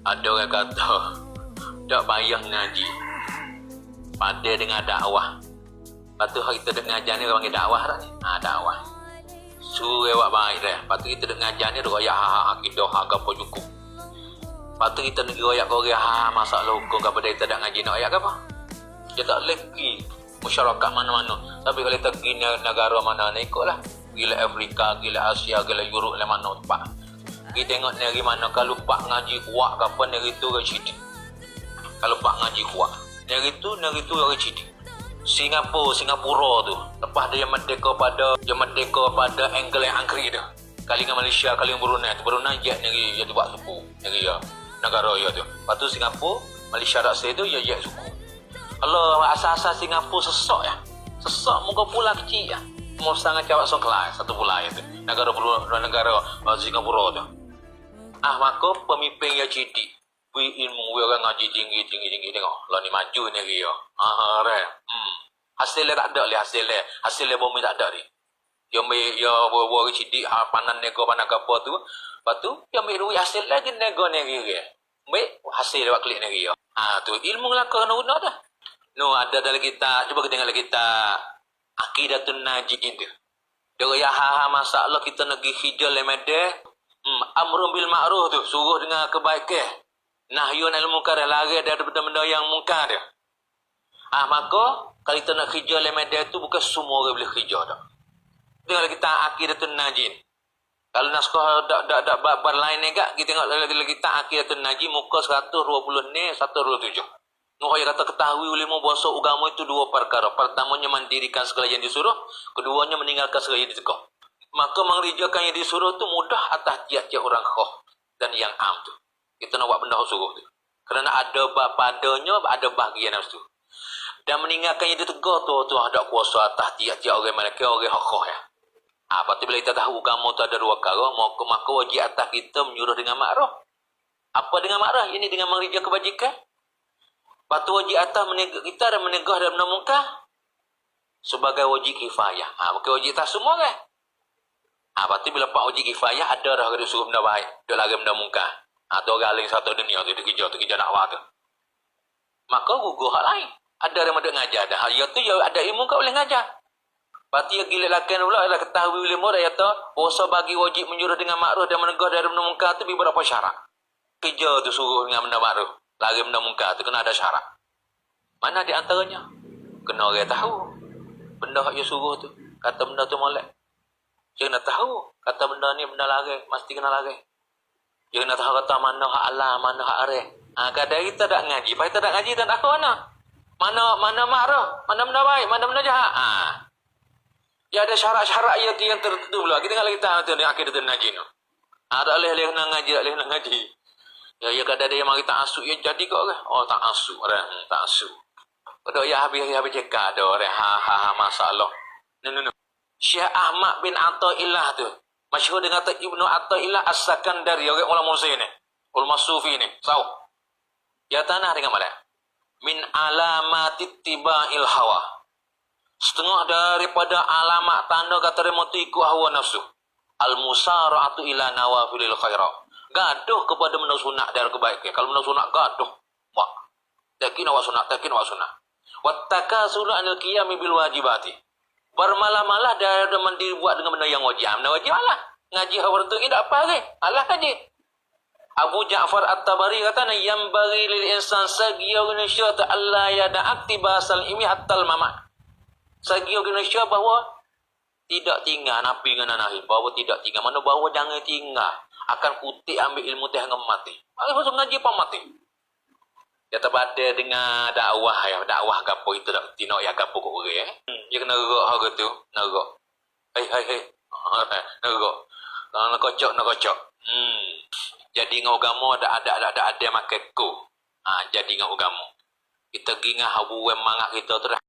Ada orang kata tak payah ngaji, pada dengan dakwah. Lepas tu kita dek ngajar ni orang panggil dakwah dah ni. Dakwah. Suruh awak baik dah. Lepas tu kita dek ngajar ni dek royak akidah agama cukup. Lepas tu kita negeri royak Korea masalah hukum kepada kita dak ngaji nak royak apa? Dia tak boleh pergi masyarakat mana-mana. Tapi kalau kita pergi negara mana ni ikutlah. Gila Afrika, gila Asia, gila Europe lah mana tempat. Kita tengok negeri mana kalau pak ngaji kuat ke apa negeri tu orang cidik. Kalau pak ngaji kuat, negeri tu orang cidik. Singapura tu lepas dia merdeka pada angle yang angkri tu. Kali dengan Malaysia, kali dengan Brunei tu. Brunei je negeri dia buat suku. Negeri ya. Negara ya tu. Lepas tu Singapura, Malaysia tak saya tu ya suku. Kalau asal-asal Singapura sesak ya. Sesak muka pula kecil ya. Mau sangat cawak song kelas satu pula itu. Negara Singapura tu. Maka pemimpin yang cidik. Beri ilmu orang ngaji tinggi tengok. Lah ni maju negeri ya. Hasilnya tak ada lah hasilnya bumi tak ada ni. Yang orang cidik panan nego panan apa tu. Lepas tu yang ambil duit hasil lagi nego negeri. Ambil hasil lewat klik negeri ya. Tu ilmu lah kena guna dah. No ada dalam kita, cuba kita tengok dalam kita Aqidatun Najiin tu. Dia kata masalah kita negeri hijau lemede. Amrun bil ma'ruf tu, suruh dengan kebaikan. Nahyun anil munkar, lari dari benda-benda yang munkar dia. Maka kalau kita nak hijau lemede tu bukan semua orang boleh hijau dah. Tengok kita Aqidatun Najiin. Kalau naskah dak bab lain ni gak, kita tengok dalam kita Aqidatun Najiin muka 120 ni 127. Nuhaya kata ketahui ulama bahasa agama itu dua perkara. Pertamanya mendirikan segala yang disuruh, keduanya meninggalkan segala yang dicegah. Maka mengerjakan yang disuruh itu mudah atas tiap-tiap orang khos dan yang am tu. Kita nak buat benda suruh tu. Kerana ada padanya, ada bahagian tu. Dan meninggalkan yang dicegah tu ada kuasa atas tiap-tiap orang mereka, orang khos ya. Lepas tu bila kita tahu agama tu ada dua perkara, maka wajib atas kita menyuruh dengan makruf. Apa dengan makruf? Ini dengan mengerjakan kebajikan. Lepas tu wajib atas kita dan menegah dan menemukan sebagai wajib kifayah. Bukan wajib atas semua kan? Lepas tu bila pak wajib kifayah, ada dah dia suruh benda baik, dia lagi benda munkar. Atau orang lain satu dunia tu, dia kerja dakwah tu. Maka gugur hal lain. Ada yang ada ngajar dah. Ya tu ya ada ilmu kau boleh ngajar. Lepas tu yang gila lakukan pula, adalah ketahui ilmu dah kata, puasa bagi wajib menyuruh dengan makruf dan menegah dari benda munkar tu beberapa syarat. Kerja tu suruh dengan benda makruf. Lagi benda munkar tu kena ada syarat. Mana di antaranya? Kena orang tahu. Benda yang suruh tu. Kata benda tu molek. Dia kena tahu. Kata benda ni benda lari. Mesti kena lari. Dia kena tahu kata mana hak Allah, mana hak areh. Kadang kita tak ngaji. Lepas kita tak ngaji, tak tahu mana. Mana makruf, mana benda baik, mana benda jahat. Ya ada syarat-syarat yang tertentu pula. Kita kalau kita ni Aqidatun Najiin. Ada boleh nak ngaji, tak boleh nak ngaji. Ya kadang ada yang mari tak asuk ya jadi kau ke? Oh tak asuk orang, tak asuk. Kada ya habis cakap ada orang masalah. No. Syekh Ahmad bin Athaillah tu. Masyhur dengan kata Ibnu Athaillah As-Sakandari, orang ulama Muslim ni. Ulama sufi ni. Tahu. Ya tanah dengan mana? Min alamati tibail hawa. Setengah daripada alamat tanda kata remotu ikut hawa nafsu. Al-musara'atu ila nawafilil khairat. Gaduh kepada benda sunat dan kebaikan. Kalau benda sunat gaduh. Wah. Takin awak sunat. Wattakasulu anil qiyami bil wajibati. Bermalah-malah dia mendiri buat dengan benda yang wajib. Benda wajib Allah. Ngaji hawar tu tidak apa lagi. Allah ngaji. Abu Ja'far At-Tabari kata yang bagi lil insan sagiya Indonesia ta Allah ya da aktibasal imi hatal mama. Sagiya Indonesia bahawa tidak tinggal nabi dengan nahi. Bahawa tidak tinggal. Mana bahawa jangan tinggal. Akan kutik ambil ilmu teh dengan mati. Masuk ngaji apa mati? Dia terpada dengan dakwah ya, dakwah gapo itu dak tino ya gapo kok orang Dia kena rok harga tu, nak rok. Hei. Nak rok. Nak kocok. Jadi dengan agama ada makan ko. Jadi dengan agama. Kita ginga habu mangak kita tu dah